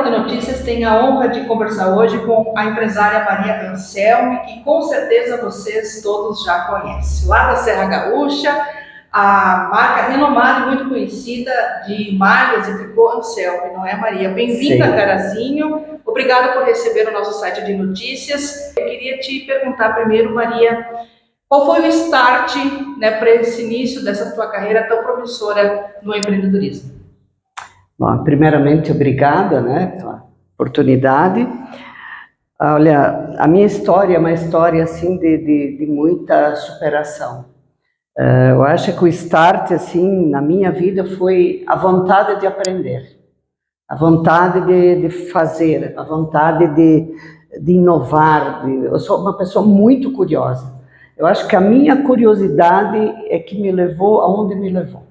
Jornal de Notícias tem a honra de conversar hoje com a empresária Maria Anselmi, que com certeza vocês todos já conhecem. Lá da Serra Gaúcha, a marca renomada e muito conhecida de malhas e tricô Anselmi, não é, Maria? Bem-vinda, Carazinho. Obrigada por receber o nosso site de notícias. Eu queria te perguntar primeiro, Maria, qual foi o start, né, para esse início dessa tua carreira tão promissora no empreendedorismo? Bom, primeiramente, obrigada, né, pela oportunidade. Olha, a minha história é uma história assim de muita superação. Eu acho que o start assim na minha vida foi a vontade de aprender, a vontade de fazer, a vontade de inovar. Eu sou uma pessoa muito curiosa. Eu acho que a minha curiosidade é que me levou aonde me levou.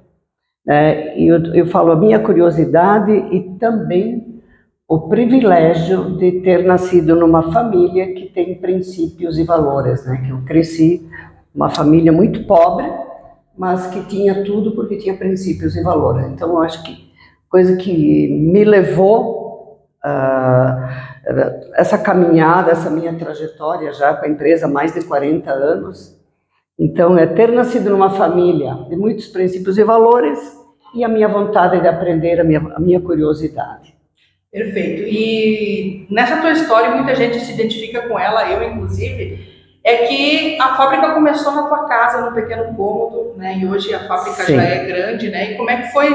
Eu falo a minha curiosidade e também o privilégio de ter nascido numa família que tem princípios e valores, né? Que eu cresci uma família muito pobre, mas que tinha tudo porque tinha princípios e valores. Então eu acho que coisa que me levou essa caminhada, essa minha trajetória já com a empresa há mais de 40 anos. Então, é ter nascido numa família de muitos princípios e valores e a minha vontade de aprender, a minha curiosidade. Perfeito. E nessa tua história, muita gente se identifica com ela, eu inclusive, é que a fábrica começou na tua casa, num pequeno cômodo, né? E hoje a fábrica já é grande, né? E como é que foi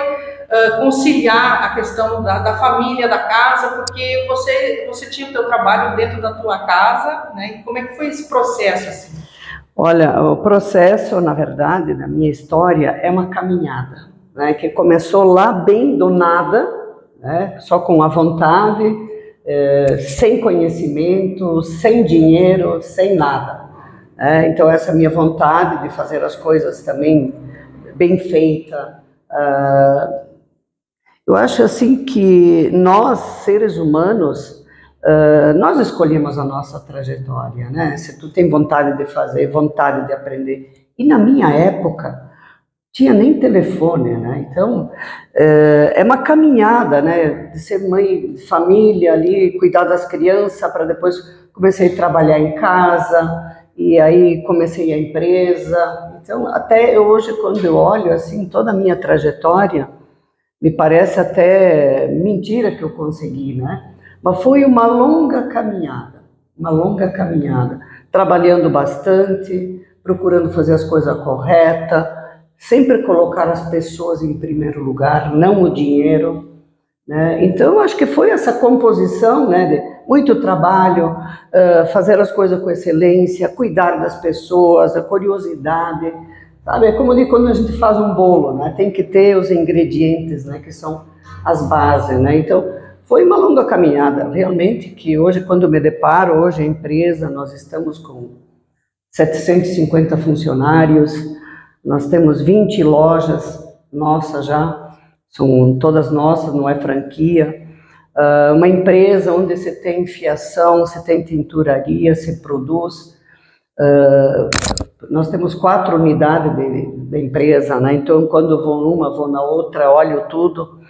conciliar a questão da família, da casa, porque você tinha o teu trabalho dentro da tua casa, né? E como é que foi esse processo, assim? Olha, o processo, na verdade, da minha história é uma caminhada, né, que começou lá bem do nada, né, só com a vontade, sem conhecimento, sem dinheiro, sem nada. Então, essa minha vontade de fazer as coisas também bem feita. Eu acho assim que nós, seres humanos, nós escolhemos a nossa trajetória, né? Se tu tem vontade de fazer, vontade de aprender. E na minha época, tinha nem telefone, né? Então, é uma caminhada, né? De ser mãe de família ali, cuidar das crianças, para depois comecei a trabalhar em casa, e aí comecei a empresa. Então, até hoje, quando eu olho, assim, toda a minha trajetória, me parece até mentira que eu consegui, né? Mas foi uma longa caminhada, trabalhando bastante, procurando fazer as coisas corretas, sempre colocar as pessoas em primeiro lugar, não o dinheiro, né? Então, acho que foi essa composição, né, de muito trabalho, fazer as coisas com excelência, cuidar das pessoas, a curiosidade, sabe? É como quando a gente faz um bolo, né? Tem que ter os ingredientes, né, que são as bases, né? Então, foi uma longa caminhada, realmente, que hoje, quando me deparo, hoje a empresa, nós estamos com 750 funcionários, nós temos 20 lojas nossas já, são todas nossas, não é franquia. Uma empresa onde você tem fiação, você tem tinturaria, você produz. Nós temos 4 unidades de empresa, né? Então, quando eu vou numa, vou na outra, olho tudo.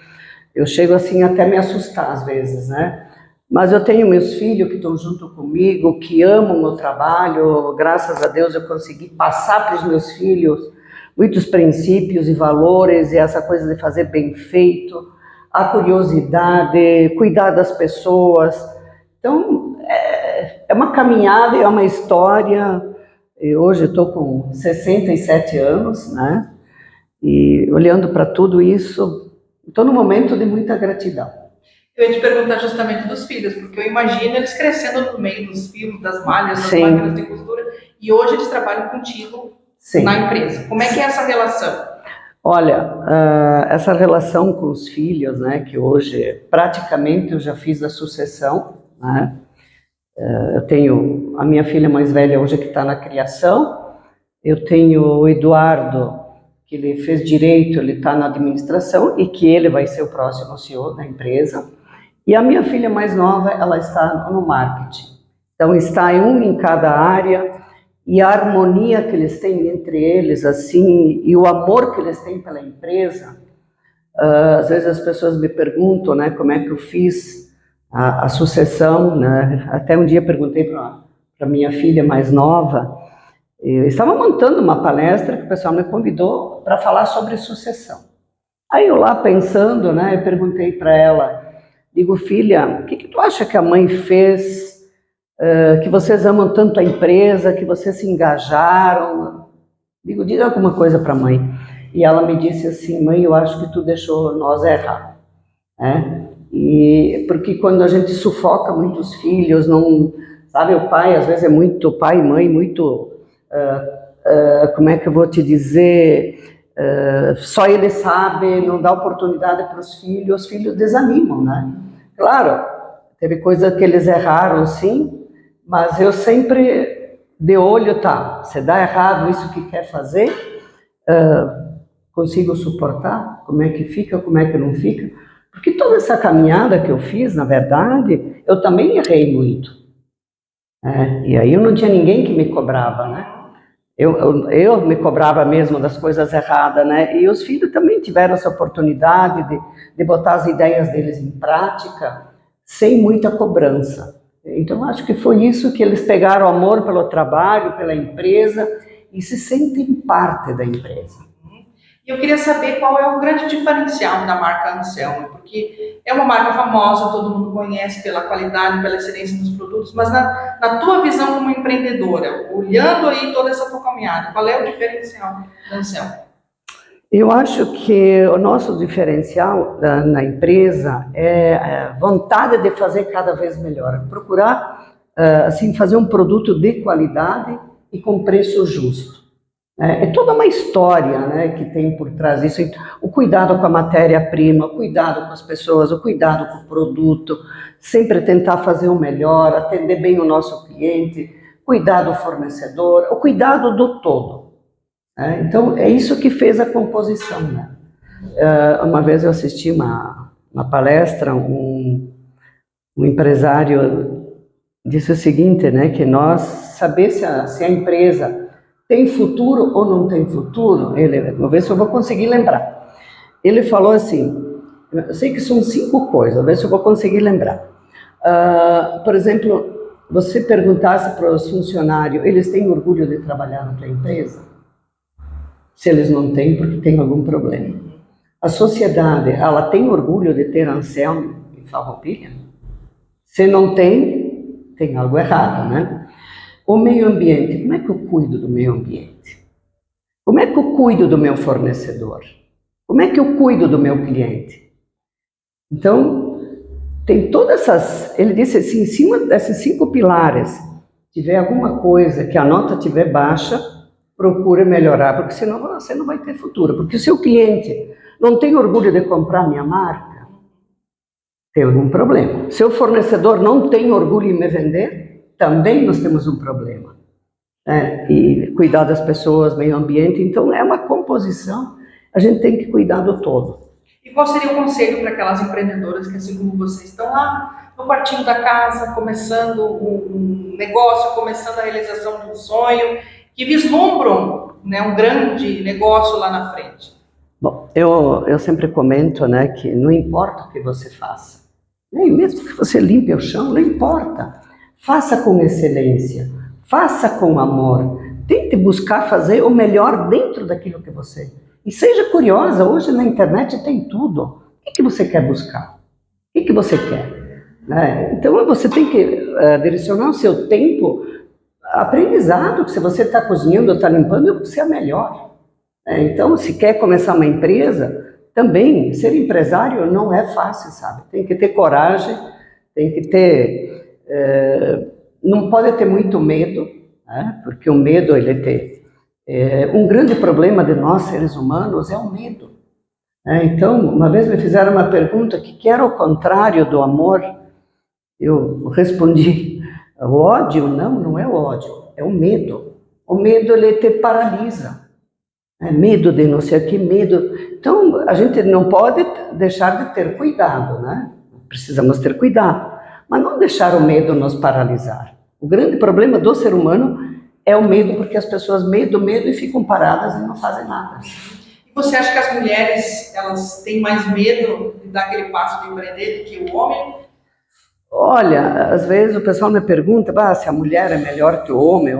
Eu chego assim até me assustar às vezes, né? Mas eu tenho meus filhos que estão junto comigo, que amam o meu trabalho. Graças a Deus eu consegui passar para os meus filhos muitos princípios e valores, e essa coisa de fazer bem feito, a curiosidade, cuidar das pessoas. Então, é uma caminhada, é uma história. E hoje eu estou com 67 anos, né? E olhando para tudo isso, estou num momento de muita gratidão. Eu ia te perguntar justamente dos filhos, porque eu imagino eles crescendo no meio dos fios, das malhas, das máquinas de costura, e hoje eles trabalham contigo na empresa. Como é que é essa relação? Olha, essa relação com os filhos, né, que hoje praticamente eu já fiz a sucessão, né? Eu tenho a minha filha mais velha hoje que está na criação, eu tenho o Eduardo, que ele fez direito, ele está na administração e que ele vai ser o próximo CEO da empresa. E a minha filha mais nova, ela está no marketing. Então, está um em cada área, e a harmonia que eles têm entre eles, assim, e o amor que eles têm pela empresa. Às vezes as pessoas me perguntam, né, como é que eu fiz a sucessão, né? Até um dia perguntei para minha filha mais nova, eu estava montando uma palestra que o pessoal me convidou para falar sobre sucessão. Aí eu lá pensando, né, eu perguntei para ela, digo, filha, o que tu acha que a mãe fez, que vocês amam tanto a empresa, que vocês se engajaram? Digo, diga alguma coisa para a mãe. E ela me disse assim, mãe, eu acho que tu deixou nós errar, né? E porque quando a gente sufoca muitos filhos, não, sabe, o pai às vezes é muito, pai e mãe, muito, como é que eu vou te dizer, só ele sabe, não dá oportunidade para os filhos desanimam, né? Claro, teve coisa que eles erraram, sim, mas eu sempre de olho, tá, se dá errado isso que quer fazer, consigo suportar? Como é que fica, como é que não fica? Porque toda essa caminhada que eu fiz, na verdade, eu também errei muito. E aí eu não tinha ninguém que me cobrava, né? Eu me cobrava mesmo das coisas erradas, né? E os filhos também tiveram essa oportunidade de botar as ideias deles em prática, sem muita cobrança. Então, acho que foi isso que eles pegaram amor pelo trabalho, pela empresa, e se sentem parte da empresa. E eu queria saber qual é o grande diferencial da marca Anselmo, porque é uma marca famosa, todo mundo conhece pela qualidade, pela excelência dos produtos, mas na tua visão como empreendedora, olhando aí toda essa tua caminhada, qual é o diferencial da Anselmo? Eu acho que o nosso diferencial na empresa é a vontade de fazer cada vez melhor, procurar assim fazer um produto de qualidade e com preço justo. É toda uma história, né, que tem por trás disso, o cuidado com a matéria-prima, o cuidado com as pessoas, o cuidado com o produto, sempre tentar fazer o melhor, atender bem o nosso cliente, cuidar do fornecedor, o cuidado do todo. Então, é isso que fez a composição, né? Uma vez eu assisti uma palestra, um empresário disse o seguinte, né, que nós saber se a empresa tem futuro ou não tem futuro, vou ver se eu vou conseguir lembrar. Ele falou assim, eu sei que são 5 coisas, vou ver se eu vou conseguir lembrar. Por exemplo, você perguntasse para os funcionários, eles têm orgulho de trabalhar na tua empresa? Se eles não têm, porque tem algum problema. A sociedade, ela tem orgulho de ter Anselmo em Farroupilha? Se não tem, tem algo errado, né? O meio ambiente, como é que eu cuido do meio ambiente? Como é que eu cuido do meu fornecedor? Como é que eu cuido do meu cliente? Então, tem todas essas, ele disse assim, em cima desses 5 pilares, se tiver alguma coisa que a nota estiver baixa, procure melhorar, porque senão você não vai ter futuro. Porque se o cliente não tem orgulho de comprar minha marca, tem algum problema. Se o fornecedor não tem orgulho em me vender, também nós temos um problema. E cuidar das pessoas, meio ambiente, então é uma composição, a gente tem que cuidar do todo. E qual seria o conselho para aquelas empreendedoras que, assim como vocês, estão lá no quartinho da casa, começando um negócio, começando a realização de um sonho, que vislumbram, né, um grande negócio lá na frente? Bom, eu sempre comento, né, que não importa o que você faça, nem mesmo que você limpe o chão, não importa. Faça com excelência, faça com amor, tente buscar fazer o melhor dentro daquilo que você... E seja curiosa, hoje na internet tem tudo. O que você quer buscar? O que você quer? Então você tem que direcionar o seu tempo aprendizado, que se você está cozinhando, está limpando, você é melhor. Então, se quer começar uma empresa, também ser empresário não é fácil, sabe? Tem que ter coragem, tem que ter... não pode ter muito medo, né? Porque o medo, ele tem... um grande problema de nós, seres humanos, é o medo. Então, uma vez me fizeram uma pergunta que era o contrário do amor. Eu respondi, o ódio, não é o ódio, é o medo. O medo, ele te paralisa. Medo de não sei o que, medo. Então, a gente não pode deixar de ter cuidado, né? Precisamos ter cuidado, mas não deixar o medo nos paralisar. O grande problema do ser humano é o medo, porque as pessoas medo e ficam paradas e não fazem nada. E você acha que as mulheres, elas têm mais medo de dar aquele passo de empreender do que o homem? Olha, às vezes o pessoal me pergunta se a mulher é melhor que o homem.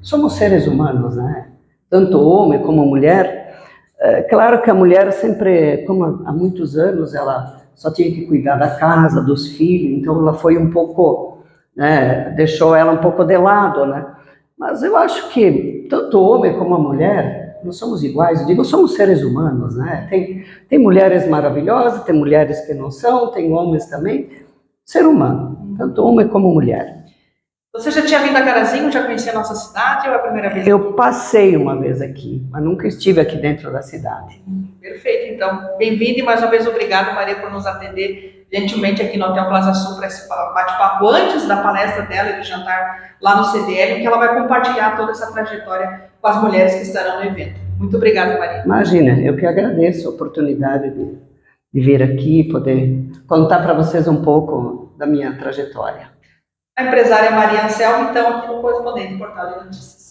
Somos seres humanos, né? Tanto homem como mulher. É claro que a mulher sempre, como há muitos anos, ela só tinha que cuidar da casa, dos filhos, então ela foi um pouco, né, deixou ela um pouco de lado, né? Mas eu acho que tanto o homem como a mulher, nós somos iguais. Eu digo, somos seres humanos, né? Tem mulheres maravilhosas, tem mulheres que não são, tem homens também. Ser humano, tanto homem como mulher. Você já tinha vindo a Carazinho, já conhecia a nossa cidade ou é a primeira vez? Eu passei uma vez aqui, mas nunca estive aqui dentro da cidade. Perfeito, então, bem-vindo e mais uma vez obrigado, Maria, por nos atender gentilmente aqui no Hotel Plaza Sul para esse bate-papo antes da palestra dela e do jantar lá no CDL, em que ela vai compartilhar toda essa trajetória com as mulheres que estarão no evento. Muito obrigada, Maria. Imagina, eu que agradeço a oportunidade de vir aqui, poder contar para vocês um pouco da minha trajetória. A empresária Maria Anselmo, então, aqui no Correspondente Portal de Notícias.